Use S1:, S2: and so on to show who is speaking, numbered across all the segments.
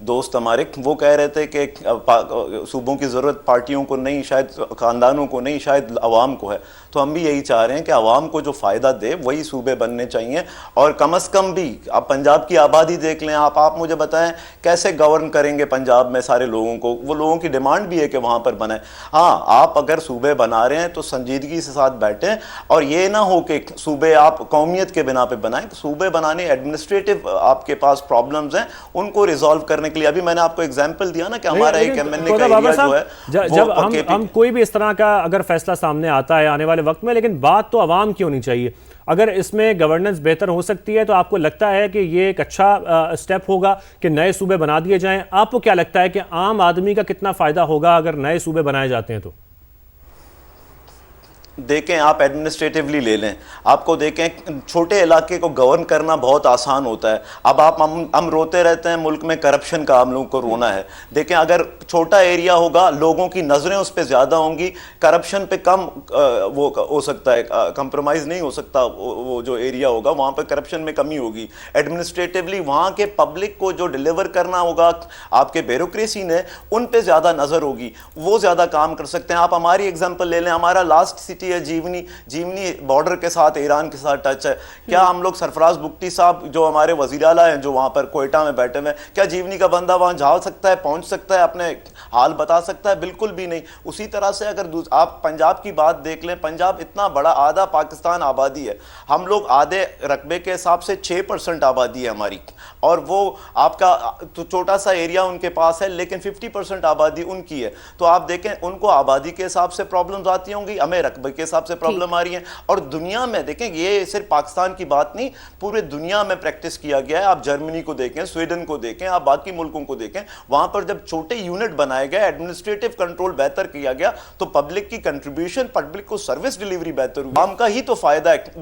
S1: دوست ہمارے وہ کہہ رہے تھے کہ صوبوں کی ضرورت پارٹیوں کو نہیں، شاید خاندانوں کو نہیں، شاید عوام کو ہے. تو ہم بھی یہی چاہ رہے ہیں کہ عوام کو جو فائدہ دے وہی صوبے بننے چاہیے. اور کم از کم بھی آپ پنجاب کی آبادی دیکھ لیں، آپ مجھے بتائیں کیسے گورن کریں گے پنجاب میں سارے لوگوں کو. وہ لوگوں کی ڈیمانڈ بھی ہے کہ وہاں پر بنائیں. ہاں آپ اگر صوبے بنا رہے ہیں تو سنجیدگی سے ساتھ بیٹھیں، اور یہ نہ ہو کہ صوبے آپ قومیت کے بنا پہ بنائیں. صوبے بنانے ایڈمنسٹریٹو آپ کے پاس پرابلمز ہیں، ان کو ریزالو کرنے کے لیے ابھی میں نے آپ کو ایگزامپل دیا نا کہ ہمارا ایک ایم این اے کا ایریا جو ہے
S2: جب ہم کوئی بھی اس طرح کا اگر فیصلہ سامنے آتا ہے آنے والے وقت میں، لیکن بات تو عوام کی ہونی چاہیے. اگر اس میں گورننس بہتر ہو سکتی ہے تو آپ کو لگتا ہے کہ یہ ایک اچھا سٹیپ ہوگا کہ نئے صوبے بنا دیے جائیں؟ آپ کو کیا لگتا ہے کہ عام آدمی کا کتنا فائدہ ہوگا اگر نئے صوبے بنائے جاتے ہیں؟ تو
S1: دیکھیں آپ ایڈمنسٹریٹیولی لے لیں، آپ کو دیکھیں چھوٹے علاقے کو گورن کرنا بہت آسان ہوتا ہے. اب ہم روتے رہتے ہیں ملک میں کرپشن کا، ہم لوگوں کو رونا ہے. دیکھیں اگر چھوٹا ایریا ہوگا لوگوں کی نظریں اس پہ زیادہ ہوں گی، کرپشن پہ کم وہ ہو سکتا ہے، کمپرومائز نہیں ہو سکتا. وہ جو ایریا ہوگا وہاں پہ کرپشن میں کمی ہوگی. ایڈمنسٹریٹیولی وہاں کے پبلک کو جو ڈیلیور کرنا ہوگا آپ کے بیوروکریسی نے، ان پہ زیادہ نظر ہوگی، وہ زیادہ کام کر سکتے ہیں. آپ ہماری ایگزامپل لے لیں، ہمارا لاسٹ سٹی ہے جیونی بارڈر کے ساتھ ایران کے ساتھ ٹچ ہے. کیا ہم لوگ سرفراز بگٹی صاحب جو ہمارے وزیر اعلیٰ ہیں جو وہاں پر کوئٹہ میں بیٹھے ہوئے ہیں، کیا جیونی کا بندہ وہاں جا سکتا ہے، پہنچ سکتا ہے، اپنے حال بتا سکتا ہے؟ بالکل بھی نہیں. اسی طرح سے اگر آپ پنجاب کی بات دیکھ لیں، پنجاب اتنا بڑا، آدھا پاکستان آبادی ہے، ہم لوگ آدھے رقبے کے حساب سے 6% آبادی ہے ہماری، اور وہ آپ کا تو چھوٹا سا ایریا ان کے پاس ہے لیکن 50% آبادی ان کی ہے. تو آپ دیکھیں ان کو آبادی کے حساب سے پرابلمز آتی ہوں گی، ہمیں رقبے کے حساب سے پرابلم آ رہی ہیں. اور دنیا میں دیکھیں، یہ صرف پاکستان کی بات نہیں، پورے دنیا میں پریکٹس کیا گیا ہے. آپ جرمنی کو دیکھیں، سویڈن کو دیکھیں، آپ باقی ملکوں کو دیکھیں، وہاں پر جب چھوٹے یونٹ بنائے گئے، ایڈمنسٹریٹو کنٹرول بہتر کیا گیا، تو پبلک کی کنٹریبیوشن، پبلک کو سروس ڈیلیوری بہتر ہوئی. عام کا ہی تو فائدہ ہے.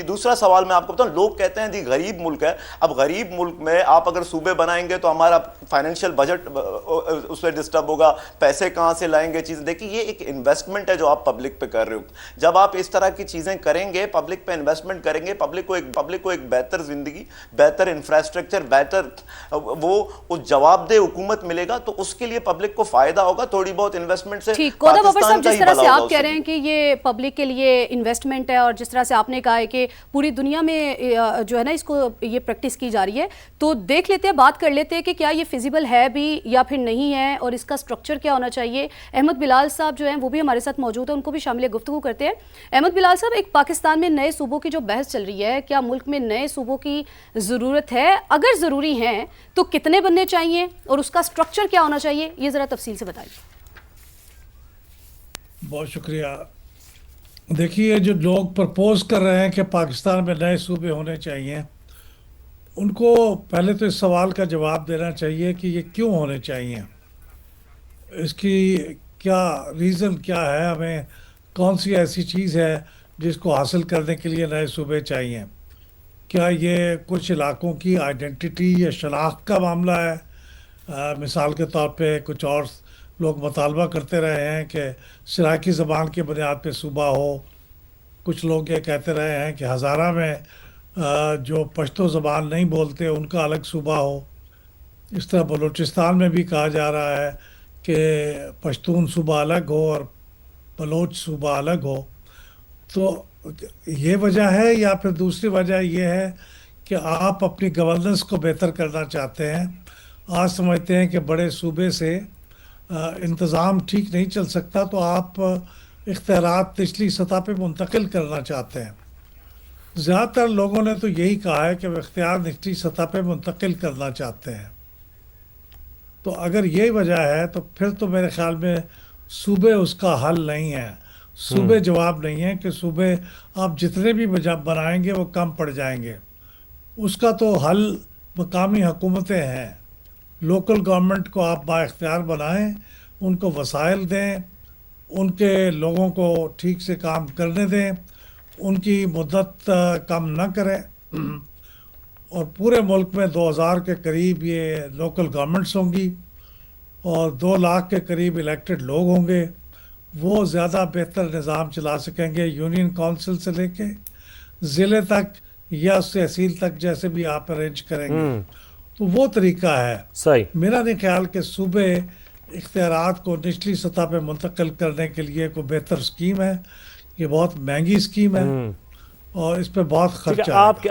S1: دوسرا سوال میں آپ کو بتاؤں، لوگ کہتے ہیں غریب ملک ہے. اب غریب ملک میں آپ اگر صوبے بنائیں گے تو ہمارا فائنینشیل بجٹ اس پہ ڈسٹرب ہوگا، پیسے کہاں سے لائیں گے چیزیں. دیکھیں یہ ایک انویسٹمنٹ ہے جو آپ پبلک پہ کر رہے ہو. جب آپ اس طرح کی چیزیں کریں گے، پبلک پہ انویسٹمنٹ کریں گے، پبلک کو ایک بہتر زندگی، بہتر انفراسٹرکچر، بہتر وہ جواب دہ حکومت ملے گا، تو اس کے لیے پبلک کو فائدہ ہوگا. تھوڑی بہت انویسٹمنٹ سے
S3: پاکستان کا ہی بھلا ہوگا. جس طرح سے آپ کہہ رہے ہیں کہ یہ پبلک کے لیے انویسٹمنٹ ہے، اور جس طرح سے آپ نے کہا ہے کہ پوری دنیا میں جو ہے نا اس کو یہ پریکٹس کی جا رہی ہے، تو دیکھ لیتے ہیں، بات کر لیتے ہیں کہ کیا یہ فیزیبل ہے بھی یا پھر نہیں ہے، اور اس کا سٹرکچر کیا ہونا چاہیے. احمد بلال صاحب جو ہیں وہ بھی ہمارے ساتھ موجود ہیں، ان کو بھی شامل گفتگو کرتے ہیں. احمد بلال صاحب، ایک پاکستان میں نئے صوبوں کی جو بحث چل رہی ہے، کیا ملک میں نئے صوبوں کی ضرورت ہے؟ اگر ضروری ہیں تو کتنے بننے چاہیے اور اس کا سٹرکچر کیا ہونا چاہیے؟ یہ ذرا تفصیل سے بتائیے.
S4: بہت شکریہ. دیکھیے، جو لوگ پرپوز کر رہے ہیں کہ پاکستان میں نئے صوبے ہونے چاہیے، ان کو پہلے تو اس سوال کا جواب دینا چاہیے کہ یہ کیوں ہونے چاہیے، اس کی کیا ریزن کیا ہے، ہمیں کون سی ایسی چیز ہے جس کو حاصل کرنے کے لیے نئے صوبے چاہیے. کیا یہ کچھ علاقوں کی آئیڈینٹی یا شناخت کا معاملہ ہے؟ مثال کے طور پہ کچھ اور لوگ مطالبہ کرتے رہے ہیں کہ سرائکی زبان کی بنیاد پہ صوبہ ہو. کچھ لوگ یہ کہتے رہے ہیں کہ ہزارہ میں جو پشتو زبان نہیں بولتے ان کا الگ صوبہ ہو. اس طرح بلوچستان میں بھی کہا جا رہا ہے کہ پشتون صوبہ الگ ہو اور بلوچ صوبہ الگ ہو. تو یہ وجہ ہے، یا پھر دوسری وجہ یہ ہے کہ آپ اپنی گورننس کو بہتر کرنا چاہتے ہیں. آج سمجھتے ہیں کہ بڑے صوبے سے انتظام ٹھیک نہیں چل سکتا، تو آپ اختیارات نچلی سطح پہ منتقل کرنا چاہتے ہیں. زیادہ تر لوگوں نے تو یہی کہا ہے کہ وہ اختیار نچلی سطح پہ منتقل کرنا چاہتے ہیں. تو اگر یہی وجہ ہے تو پھر تو میرے خیال میں صوبے اس کا حل نہیں ہے. صوبے جواب نہیں ہے، کہ صوبے آپ جتنے بھی بنائیں گے وہ کم پڑ جائیں گے. اس کا تو حل مقامی حکومتیں ہیں. لوکل گورنمنٹ کو آپ با اختیار بنائیں، ان کو وسائل دیں، ان کے لوگوں کو ٹھیک سے کام کرنے دیں، ان کی مدت کم نہ کریں. اور پورے ملک میں 2000 کے قریب یہ لوکل گورنمنٹس ہوں گی اور 2 لاکھ کے قریب الیکٹڈ لوگ ہوں گے. وہ زیادہ بہتر نظام چلا سکیں گے، یونین کونسل سے لے کے ضلع تک یا تحصیل تک، جیسے بھی آپ ارینج کریں گے. تو وہ طریقہ ہے.
S2: صحیح.
S4: میرا نہیں خیال کہ صوبے اختیارات کو نچلی سطح پہ منتقل کرنے کے لیے کوئی بہتر اسکیم ہے. یہ بہت مہنگی اسکیم ہے اور اس پہ بہت خرچہ ہے.
S2: آپ